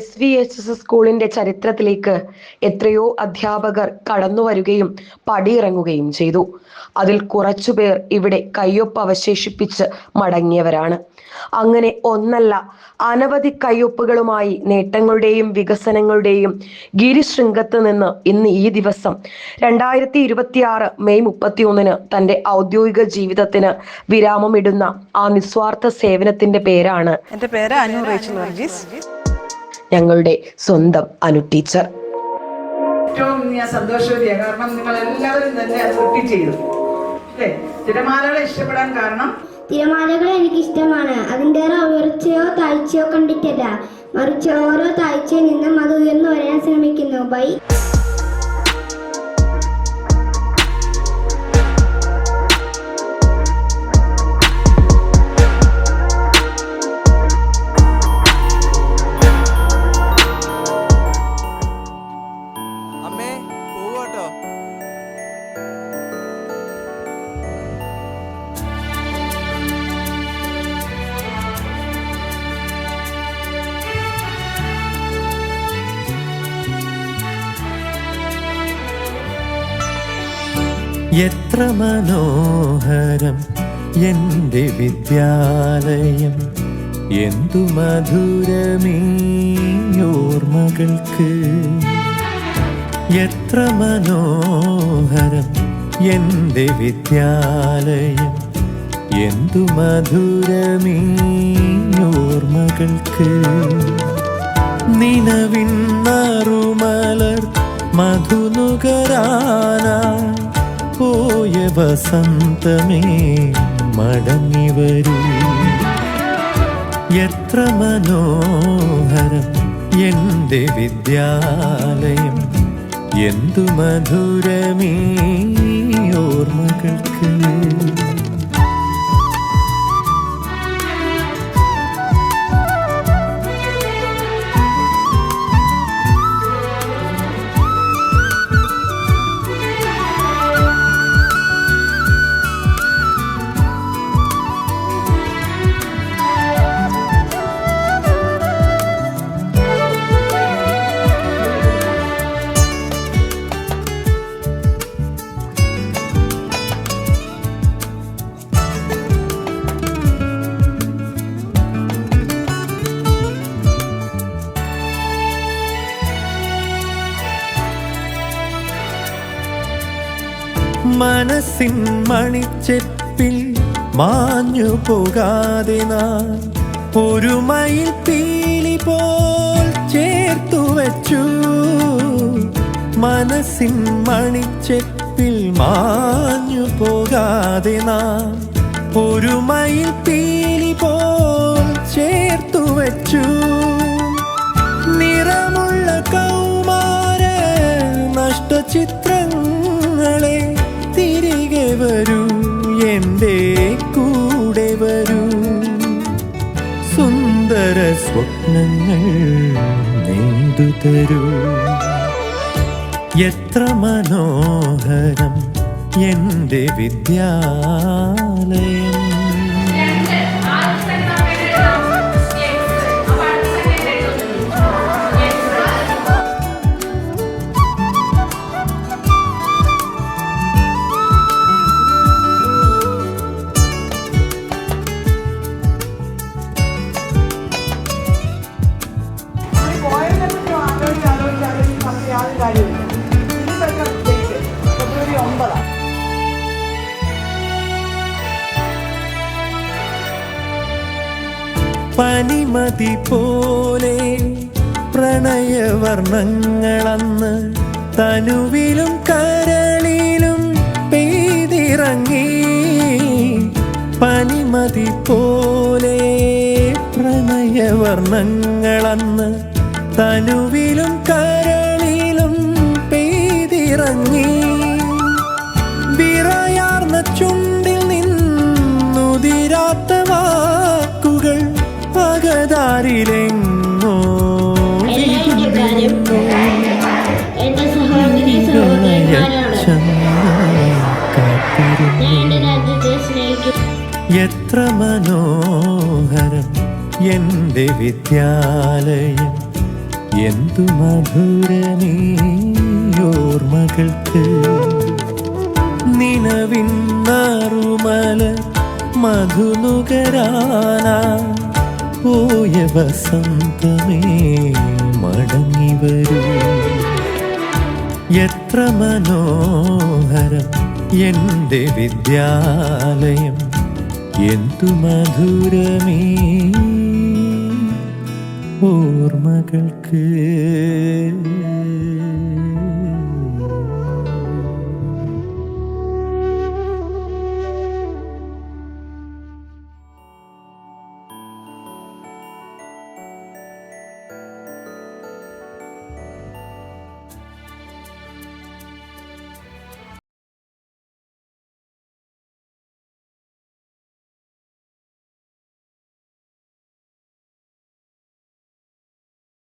SVHS സ്കൂളിന്റെ ചരിത്രത്തിലേക്ക് എത്രയോ അധ്യാപകർ കടന്നു വരികയും പടിയിറങ്ങുകയും ചെയ്തു. അതിൽ കുറച്ചുപേർ ഇവിടെ കയ്യൊപ്പ് അവശേഷിപ്പിച്ച് മടങ്ങിയവരാണ്. അങ്ങനെ ഒന്നല്ല, അനവധി കയ്യൊപ്പുകളുമായി നേട്ടങ്ങളുടെയും വികസനങ്ങളുടെയും ഗിരിശൃംഗത്ത് നിന്ന് ഇന്ന് ഈ ദിവസം 2026 മെയ് 31 തന്റെ ഔദ്യോഗിക ജീവിതത്തിന് വിരാമമിടുന്ന ആ നിസ്വാർത്ഥ സേവനത്തിന്റെ പേരാണ്. എൻ്റെ പേര് അനു റേച്ചൽ വർഗീസ്. ഞങ്ങളുടെ സ്വന്തം അനു ടീച്ചർ. ഏറ്റവും ഞാൻ സന്തോഷവതിയാണ്, കാരണം നിങ്ങൾ എല്ലാവരും തന്നെ അത് റിപ്പീറ്റ് ചെയ്തു. തിരമാലകളെ ഇഷ്ടപ്പെടാൻ കാരണം തിരമാലകൾ എനിക്ക് ഇഷ്ടമാണ്. അതിൻ്റെ ഉയർച്ചയോ താഴ്ചയോ കണ്ടിട്ടല്ല, മറിച്ച് ഓരോ താഴ്ചയിൽ നിന്നും അത് ഉയർന്നു വരാൻ ശ്രമിക്കുന്നു. ബൈ. എത്ര മനോഹരം എൻ്റെ വിദ്യാലയം, എന്തു മധുരമീ ഓർമ്മകൾക്ക്. എത്ര മനോഹരം എൻ്റെ വിദ്യാലയം, എന്തു മധുരമീ ഓർമ്മകൾക്ക്. നിലവിൻ നറുമലർ മധുനുകരാനായി പോയ വസന്തമേ മടങ്ങി വരൂ. എത്ര മനോഹരം എൻ്റെ വിദ്യാലയം, എന്തു മധുരമീ ഓർമ്മകൾക്ക്. മനസ്സിൻ മണിച്ചെപ്പിൽ മാഞ്ഞു പോകാതെ നാം ഒരു മയിൽ പീലി പോൽ ചേർത്തു വച്ചു. മനസ്സിൻ മണിച്ചെപ്പിൽ മാഞ്ഞു പോകാതെ നാം ഒരു മയിൽ പീലി പോൽ ചേർത്തു വച്ചു. നിറമുള്ള കൗമാര നഷ്ടചിത്രങ്ങളെ തിരികെ വരൂ, എൻ്റെ കൂടെ വരൂ. സുന്ദര സ്വപ്നങ്ങൾ നെയ്തു തരൂ. എത്ര മനോഹരം എൻ്റെ വിദ്യാലയം. ഫെബ്രുവരി 9. പനിമതി പോലെ പ്രണയവർണ്ണങ്ങളന്ന് തനുവിലും കരളിലും പെയ്തിറങ്ങി. പനിമതി പോലെ പ്രണയവർണ്ണങ്ങളന്ന് തനുവിലും കരളിലും പെയ്തിറങ്ങി. വിറയാർന്ന ചുണ്ടിൽ നിന്നുതിരാത്ത വാക്കുകൾ പകതാരിലെങ്ങോ എത്ര മനോഹരം എൻ്റെ വിദ്യാലയം, എന്തു മധുരമീ ഓർമ്മകൾക്ക്. നിലവിൻ നറുമല മധുനുകരാനാ പോയ വസന്തമേ മടങ്ങി വരൂ. എത്ര മനോഹരം എൻ്റെ വിദ്യാലയം, എന്തു മധുരമേ ഓർമ്മകൾക്ക്.